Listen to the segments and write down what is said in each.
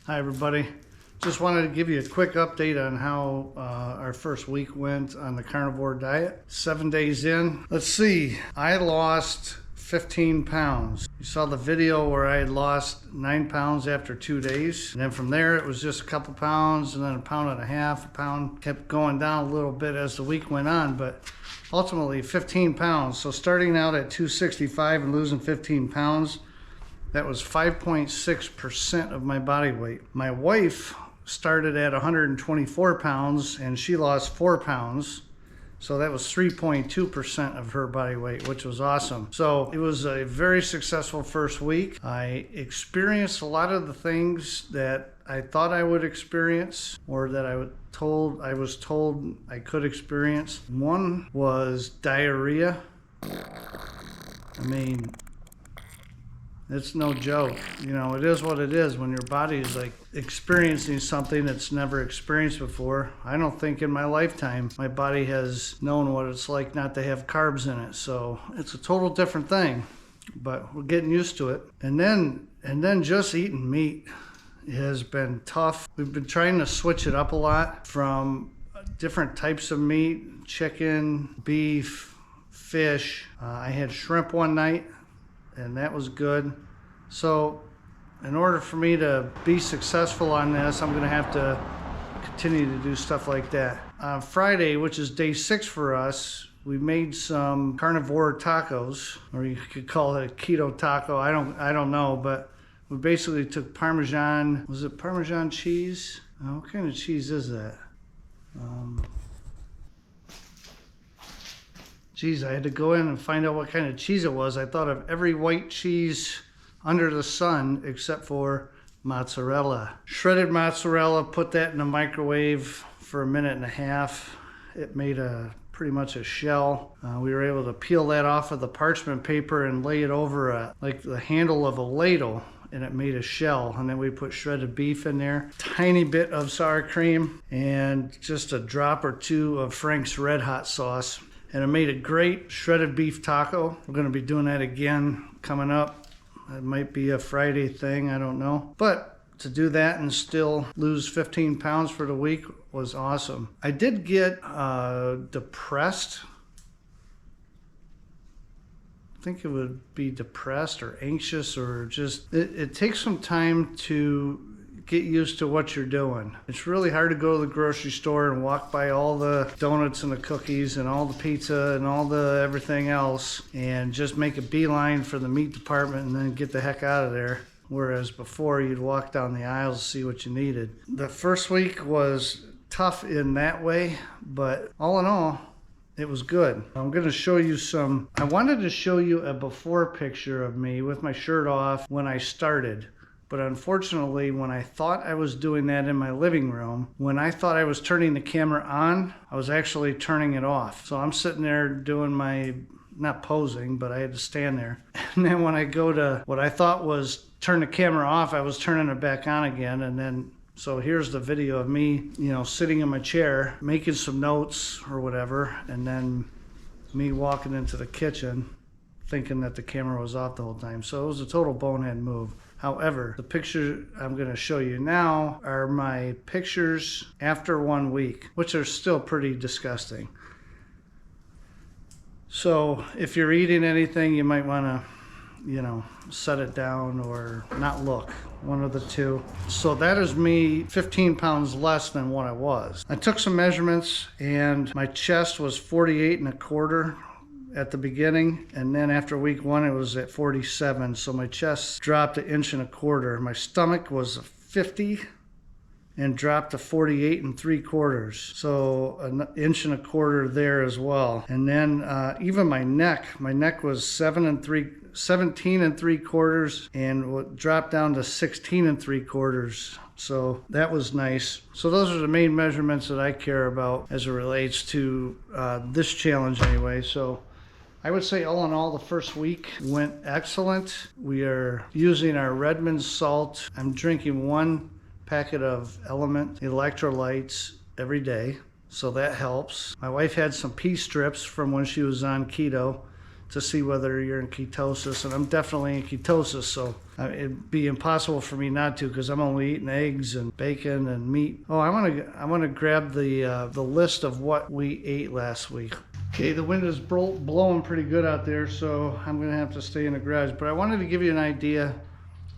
Hi everybody. Just wanted to give you a quick update on how our first week went on the carnivore diet. 7 days in. Let's see, I lost 15 pounds. You saw the video where I had lost 9 pounds after 2 days. And then from there it was just a couple pounds and then a pound and a half. A pound kept going down a little bit as the week went on, but ultimately 15 pounds. So starting out at 265 and losing 15 pounds, that was 5.6% of my body weight. My wife started at 124 pounds and she lost 4 pounds. So that was 3.2% of her body weight, which was awesome. So it was a very successful first week. I experienced a lot of the things that I thought I would experience or that I was told I could experience. One was diarrhea. I mean, it's no joke. You know, it is what it is when your body is like experiencing something it's never experienced before. I don't think in my lifetime my body has known what it's like not to have carbs in it. So it's a total different thing, but we're getting used to it. And then just eating meat has been tough. We've been trying to switch it up a lot from different types of meat, chicken, beef, fish. I had shrimp one night, and that was good. So in order for me to be successful on this, I'm gonna have to continue to do stuff like that. On Friday, which is day 6 for us, we made some carnivore tacos, or you could call it a keto taco. I don't know, but we basically took Parmesan, was it Parmesan cheese? What kind of cheese is that? Geez, I had to go in and find out what kind of cheese it was. I thought of every white cheese under the sun except for mozzarella. Shredded mozzarella, put that in the microwave for a minute and a half. It made pretty much a shell. We were able to peel that off of the parchment paper and lay it over like the handle of a ladle, and it made a shell. And then we put shredded beef in there, tiny bit of sour cream, and just a drop or two of Frank's Red Hot sauce. And it made a great shredded beef taco. We're gonna be doing that again coming up. It might be a Friday thing, I don't know. But to do that and still lose 15 pounds for the week was awesome. I did get depressed. I think it would be depressed or anxious, or just, it takes some time to get used to what you're doing. It's really hard to go to the grocery store and walk by all the donuts and the cookies and all the pizza and all the everything else and just make a beeline for the meat department and then get the heck out of there. Whereas before you'd walk down the aisles to see what you needed. The first week was tough in that way, but all in all, it was good. I'm gonna show you I wanted to show you a before picture of me with my shirt off when I started. But unfortunately, when I thought I was doing that in my living room, when I thought I was turning the camera on, I was actually turning it off. So I'm sitting there doing not posing, but I had to stand there. And then when I go to what I thought was turn the camera off, I was turning it back on again. And then, so here's the video of me, sitting in my chair, making some notes or whatever. And then me walking into the kitchen, thinking that the camera was off the whole time. So it was a total bonehead move. However, the picture I'm going to show you now are my pictures after 1 week, which are still pretty disgusting. So if you're eating anything, you might want to, set it down or not look, one of the two. So that is me 15 pounds less than what I was. I took some measurements and my chest was 48.25 at the beginning, and then after week 1 it was at 47, so my chest dropped 1.25 inches. My stomach was 50 and dropped to 48.75, so an 1.25 inches there as well. And then even my neck was 17.75 and dropped down to 16.75. So that was nice. So those are the main measurements that I care about as it relates to this challenge anyway. So I would say all in all, the first week went excellent. We are using our Redmond salt. I'm drinking 1 packet of Element electrolytes every day, so that helps. My wife had some pea strips from when she was on keto, to see whether you're in ketosis, and I'm definitely in ketosis, so it'd be impossible for me not to, because I'm only eating eggs and bacon and meat. Oh, I want to grab the list of what we ate last week. Okay, the wind is blowing pretty good out there, so I'm gonna have to stay in the garage, but I wanted to give you an idea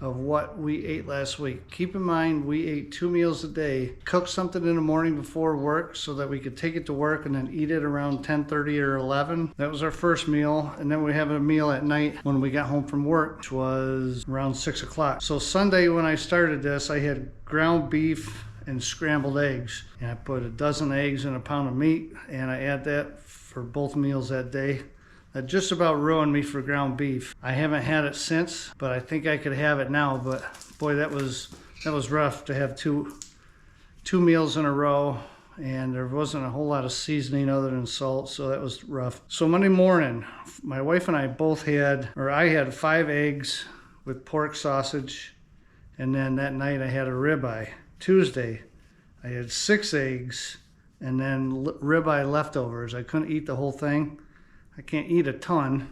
of what we ate last week. Keep in mind, we ate 2 meals a day. Cooked something in the morning before work so that we could take it to work and then eat it around 10:30 or 11. That was our first meal. And then we have a meal at night when we got home from work, which was around 6 o'clock. So Sunday when I started this, I had ground beef and scrambled eggs. And I put a dozen eggs and a pound of meat, and I add that for both meals that day. That just about ruined me for ground beef. I haven't had it since, but I think I could have it now. But boy, that was rough to have two meals in a row, and there wasn't a whole lot of seasoning other than salt, so that was rough. So Monday morning, my wife and I I had 5 eggs with pork sausage, and then that night I had a ribeye. Tuesday, I had 6 eggs, and then ribeye leftovers. I couldn't eat the whole thing. I can't eat a ton,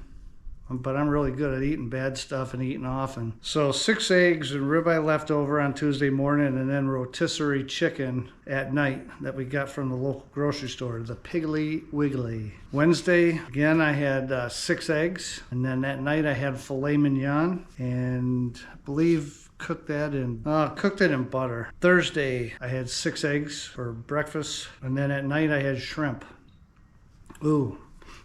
but I'm really good at eating bad stuff and eating often. So 6 eggs and ribeye leftover on Tuesday morning, and then rotisserie chicken at night that we got from the local grocery store, the Piggly Wiggly. Wednesday, again, I had 6 eggs, and then that night I had filet mignon, and I believe cooked it in butter. Thursday, I had 6 eggs for breakfast, and then at night I had shrimp. Ooh.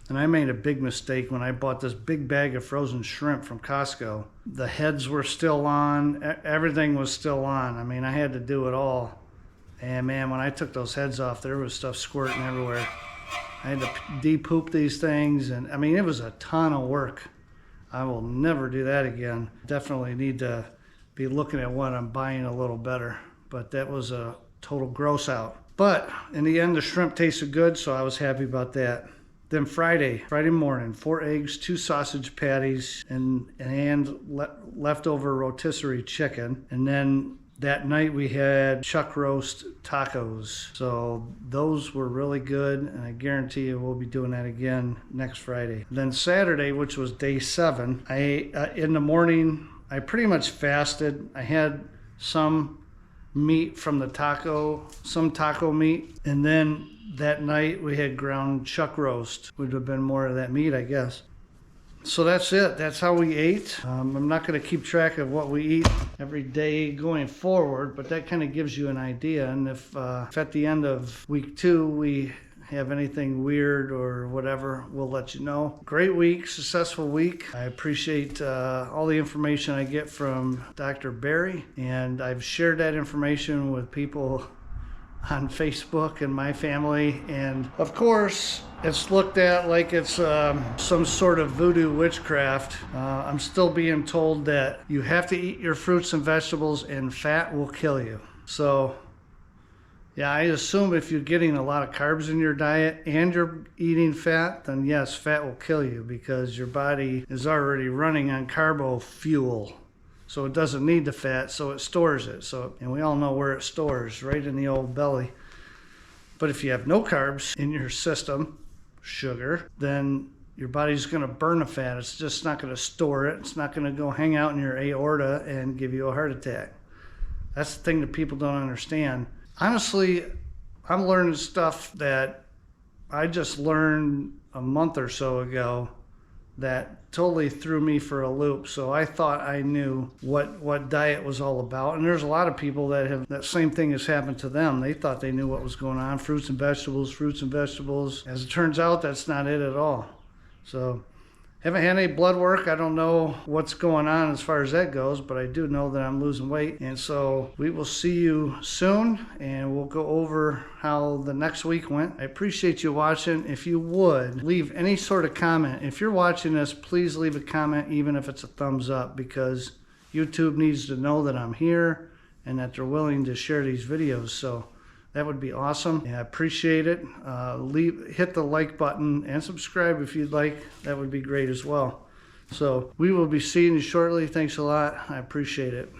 And I made a big mistake when I bought this big bag of frozen shrimp from Costco. The heads were still on, everything was still on. I mean, I had to do it all. And man, when I took those heads off, there was stuff squirting everywhere. I had to de-poop these things, and I mean, it was a ton of work. I will never do that again. Definitely need to be looking at what I'm buying a little better. But that was a total gross out. But in the end, the shrimp tasted good, so I was happy about that. Then Friday morning, 4 eggs, 2 sausage patties, and leftover rotisserie chicken. And then that night we had chuck roast tacos. So those were really good, and I guarantee you we'll be doing that again next Friday. Then Saturday, which was day 7, I ate, in the morning, I pretty much fasted. I had some meat from some taco meat, and then that night we had ground chuck roast. Would have been more of that meat, I guess. So that's it. That's how we ate. I'm not going to keep track of what we eat every day going forward, but that kind of gives you an idea. And if at the end of week 2 we have anything weird or whatever, we'll let you know. Great week, successful week. I appreciate all the information I get from Dr. Barry, and I've shared that information with people on Facebook and my family, and of course it's looked at like it's some sort of voodoo witchcraft. I'm still being told that you have to eat your fruits and vegetables and fat will kill you. So yeah, I assume if you're getting a lot of carbs in your diet and you're eating fat, then yes, fat will kill you because your body is already running on carbo fuel. So it doesn't need the fat, so it stores it. And we all know where it stores, right in the old belly. But if you have no carbs in your system, sugar, then your body's going to burn the fat. It's just not going to store it. It's not going to go hang out in your aorta and give you a heart attack. That's the thing that people don't understand. Honestly, I'm learning stuff that I just learned a month or so ago that totally threw me for a loop. So I thought I knew what diet was all about. And there's a lot of people that same thing has happened to them. They thought they knew what was going on. Fruits and vegetables. As it turns out, that's not it at all. So haven't had any blood work. I don't know what's going on as far as that goes, but I do know that I'm losing weight. And so we will see you soon, and we'll go over how the next week went. I appreciate you watching. If you would, leave any sort of comment. If you're watching this, please leave a comment, even if it's a thumbs up, because YouTube needs to know that I'm here and that they're willing to share these videos. So that would be awesome. I appreciate it. Hit the like button and subscribe if you'd like. That would be great as well. So we will be seeing you shortly. Thanks a lot. I appreciate it.